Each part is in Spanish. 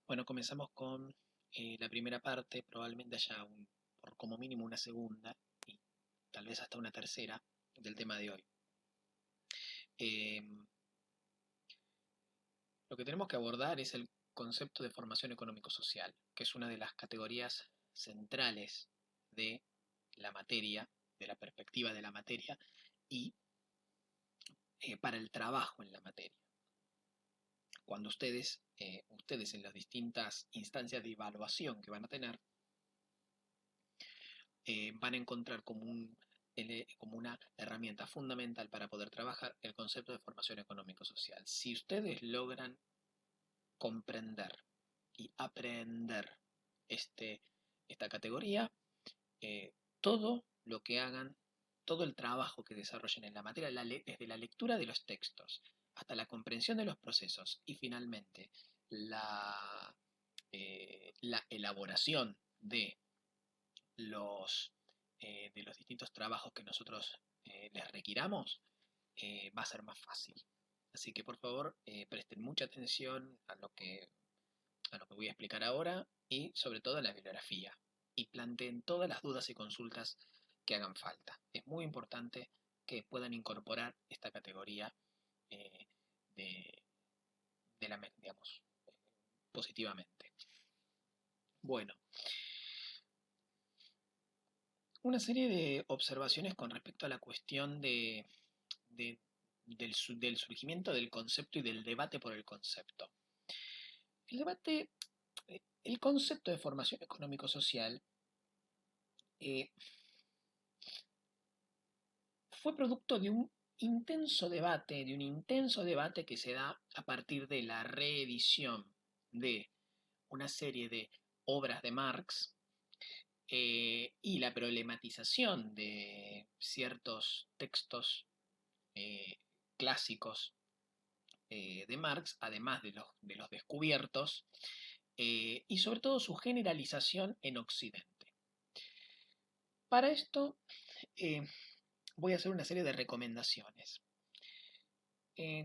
Bueno, comenzamos con la primera parte, probablemente haya por como mínimo una segunda y tal vez hasta una tercera del tema de hoy. Eh, lo que tenemos que abordar es el concepto de formación económico-social, que es una de las categorías centrales de la materia, de la perspectiva de la materia y para el trabajo en la materia. Cuando ustedes en las distintas instancias de evaluación que van a tener, van a encontrar como una herramienta fundamental para poder trabajar el concepto de formación económico-social. Si ustedes logran comprender y aprender este, esta categoría, todo lo que hagan, todo el trabajo que desarrollen en la materia, desde la lectura de los textos hasta la comprensión de los procesos y finalmente la, la elaboración los, de los distintos trabajos que nosotros les requiramos, va a ser más fácil. Así que por favor presten mucha atención a lo que voy a explicar ahora y sobre todo a la bibliografía y planteen todas las dudas y consultas que hagan falta. Es muy importante que puedan incorporar esta categoría eh, de, digamos, positivamente. Bueno, una serie de observaciones con respecto a la cuestión de- del surgimiento del concepto y del debate por el concepto. El debate, el concepto de formación económico-social eh, fue producto de un intenso debate que se da a partir de la reedición de una serie de obras de Marx y la problematización de ciertos textos eh, clásicos de Marx, además de los descubiertos, y sobre todo su generalización en Occidente. Para esto eh, voy a hacer una serie de recomendaciones.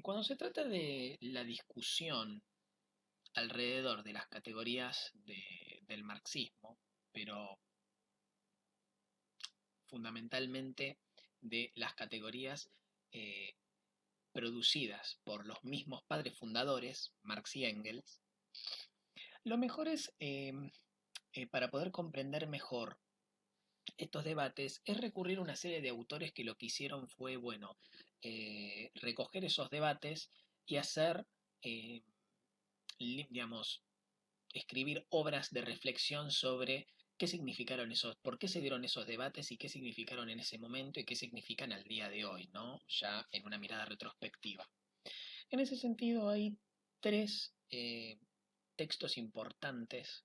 Cuando se trata de la discusión alrededor de las categorías del marxismo, pero fundamentalmente de las categorías eh, producidas por los mismos padres fundadores, Marx y Engels, lo mejor es, para poder comprender mejor estos debates, es recurrir a una serie de autores que lo que hicieron fue, bueno, recoger esos debates y hacer, eh, digamos, escribir obras de reflexión sobre qué significaron esos, por qué se dieron esos debates y qué significaron en ese momento y qué significan al día de hoy, ¿no? Ya en una mirada retrospectiva. En ese sentido hay tres textos importantes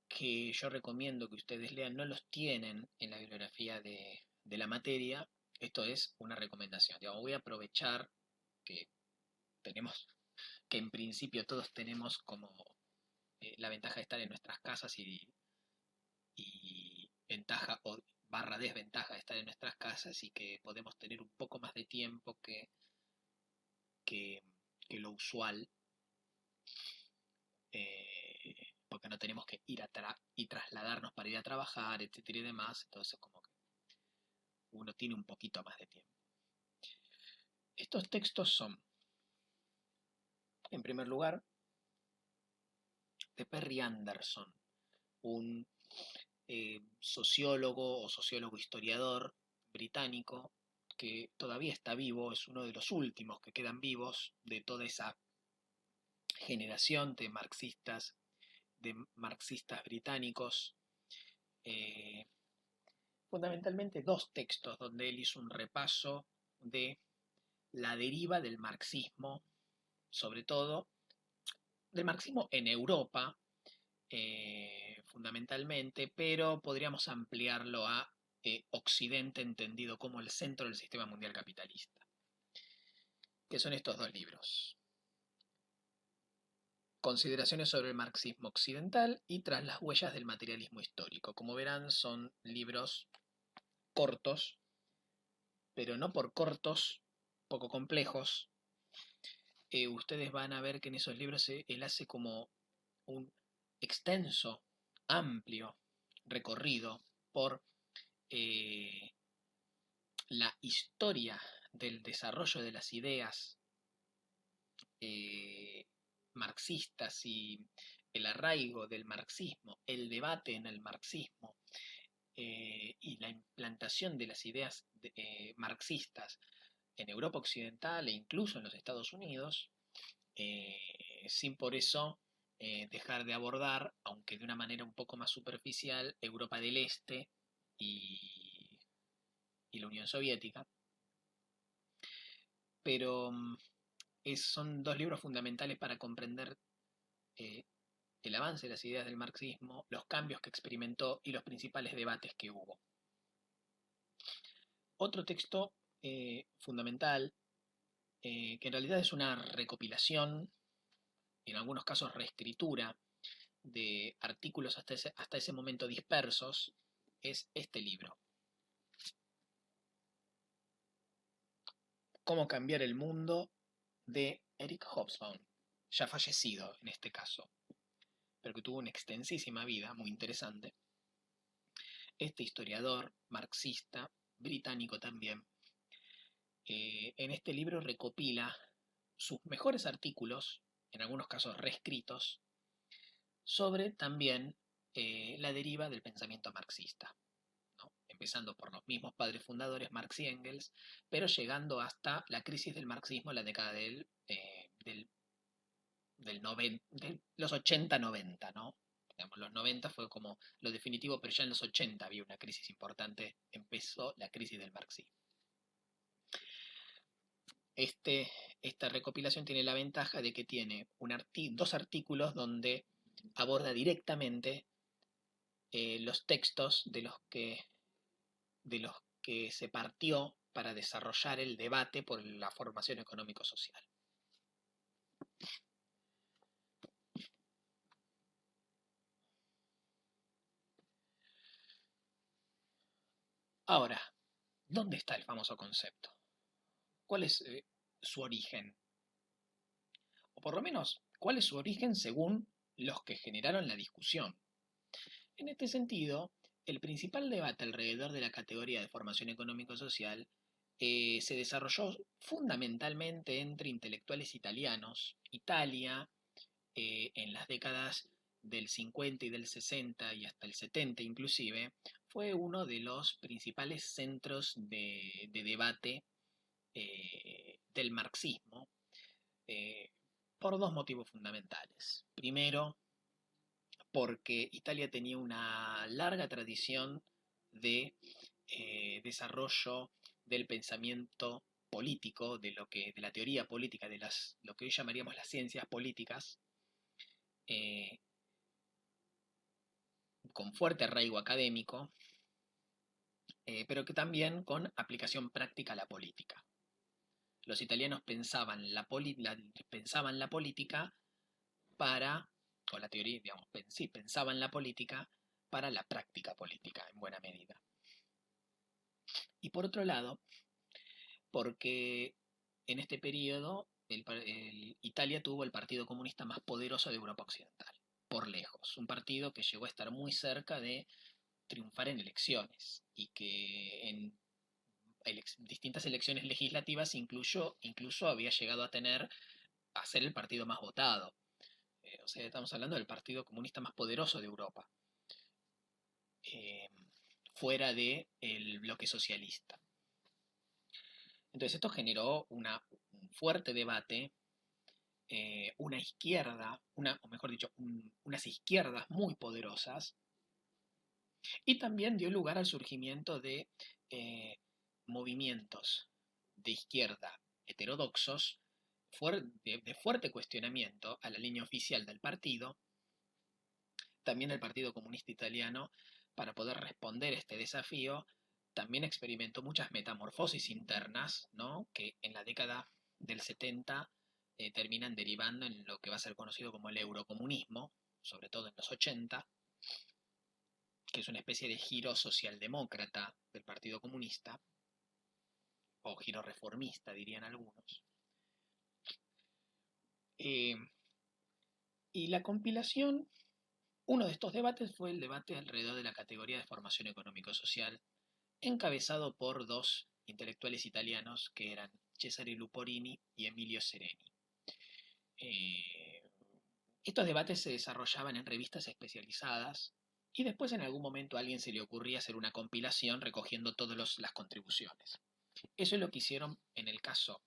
que yo recomiendo que ustedes lean, no los tienen en la bibliografía de la materia, esto es una recomendación. Digamos, voy a aprovechar que tenemos, que en principio todos tenemos como la ventaja de estar en nuestras casas y ventaja o barra desventaja de estar en nuestras casas y que podemos tener un poco más de tiempo que, que lo usual, porque no tenemos que ir y trasladarnos para ir a trabajar, etcétera y demás, entonces como que uno tiene un poquito más de tiempo. Estos textos son, en primer lugar, de Perry Anderson, un sociólogo o sociólogo historiador británico que todavía está vivo, es uno de los últimos que quedan vivos de toda esa generación de marxistas británicos. Eh, Fundamentalmente dos textos donde él hizo un repaso de la deriva del marxismo, sobre todo del marxismo en Europa, fundamentalmente, pero podríamos ampliarlo a Occidente entendido como el centro del sistema mundial capitalista, que son estos dos libros. Consideraciones sobre el marxismo occidental y Tras las huellas del materialismo histórico. Como verán, son libros cortos, pero no por cortos, poco complejos. Ustedes van a ver que en esos libros él hace como un extenso, amplio recorrido por la historia del desarrollo de las ideas marxistas y el arraigo del marxismo, el debate en el marxismo y la implantación de las ideas marxistas en Europa Occidental e incluso en los Estados Unidos, sin por eso dejar de abordar, aunque de una manera un poco más superficial, Europa del Este y la Unión Soviética. Pero son dos libros fundamentales para comprender el avance de las ideas del marxismo, los cambios que experimentó y los principales debates que hubo. Otro texto fundamental, que en realidad es una recopilación, en algunos casos reescritura, de artículos hasta ese momento dispersos, es este libro. Cómo cambiar el mundo, de Eric Hobsbawm, ya fallecido en este caso, pero que tuvo una extensísima vida, muy interesante. Este historiador, marxista, británico también, en este libro recopila sus mejores artículos, en algunos casos reescritos, sobre también la deriva del pensamiento marxista, ¿no? Empezando por los mismos padres fundadores, Marx y Engels, pero llegando hasta la crisis del marxismo en la década de los 80-90, ¿no? Digamos, los 90 fue como lo definitivo, pero ya en los 80 había una crisis importante, empezó la crisis del marxismo. Esta recopilación tiene la ventaja de que tiene dos artículos donde aborda directamente los textos de los que se partió para desarrollar el debate por la formación económico-social. Ahora, ¿dónde está el famoso concepto? ¿Cuál es su origen? O por lo menos, ¿cuál es su origen según los que generaron la discusión? En este sentido, el principal debate alrededor de la categoría de formación económico-social se desarrolló fundamentalmente entre intelectuales italianos. Italia, en las décadas del 50 y del 60 y hasta el 70 inclusive, fue uno de los principales centros de debate del marxismo, por dos motivos fundamentales. Primero, porque Italia tenía una larga tradición de desarrollo del pensamiento político, de la teoría política, de lo que hoy llamaríamos las ciencias políticas, eh, con fuerte arraigo académico, pero que también con aplicación práctica a la política. Los italianos pensaban la política para, o la teoría, digamos, sí, pensaban la política para la práctica política, en buena medida. Y por otro lado, porque en este periodo Italia tuvo el partido comunista más poderoso de Europa Occidental, por lejos. Un partido que llegó a estar muy cerca de triunfar en elecciones y que en distintas elecciones legislativas incluso había llegado a ser el partido más votado. O sea, estamos hablando del partido comunista más poderoso de Europa, fuera del bloque socialista. Entonces esto generó un fuerte debate, una izquierda, o mejor dicho, unas izquierdas muy poderosas, y también dio lugar al surgimiento de movimientos de izquierda heterodoxos de fuerte cuestionamiento a la línea oficial del partido. También el Partido Comunista Italiano, para poder responder a este desafío, también experimentó muchas metamorfosis internas, ¿no? Que en la década del 70 terminan derivando en lo que va a ser conocido como el eurocomunismo, sobre todo en los 80, que es una especie de giro socialdemócrata del Partido Comunista, o giro reformista, dirían algunos. Y la compilación, uno de estos debates fue el debate alrededor de la categoría de formación económico-social, encabezado por dos intelectuales italianos que eran Cesare Luporini y Emilio Sereni. Eh, Estos debates se desarrollaban en revistas especializadas y después en algún momento a alguien se le ocurría hacer una compilación recogiendo todas las contribuciones. Eso es lo que hicieron en el caso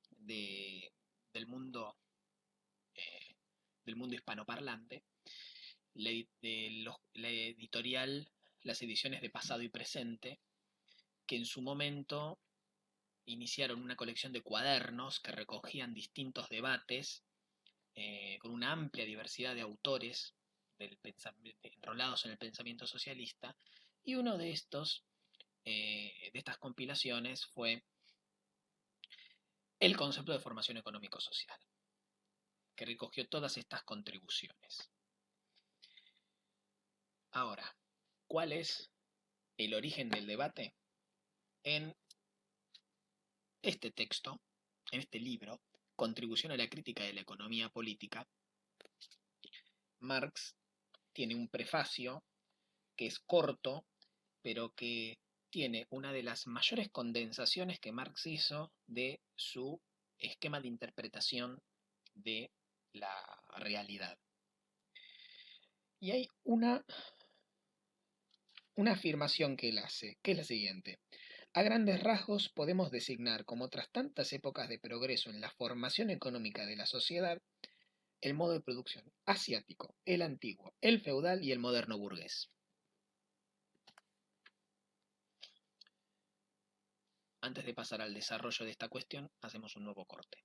de, del, mundo, eh, del mundo hispanoparlante. La editorial, las ediciones de Pasado y Presente, que en su momento iniciaron una colección de cuadernos que recogían distintos debates con una amplia diversidad de autores enrolados en el pensamiento socialista, y uno de estas compilaciones fue el concepto de formación económico-social, que recogió todas estas contribuciones. Ahora, ¿cuál es el origen del debate? En este texto, en este libro, Contribución a la crítica de la economía política, Marx tiene un prefacio que es corto, pero que tiene una de las mayores condensaciones que Marx hizo de su esquema de interpretación de la realidad. Y hay una afirmación que él hace, que es la siguiente. A grandes rasgos podemos designar, como tras tantas épocas de progreso en la formación económica de la sociedad, el modo de producción asiático, el antiguo, el feudal y el moderno burgués. Antes de pasar al desarrollo de esta cuestión, hacemos un nuevo corte.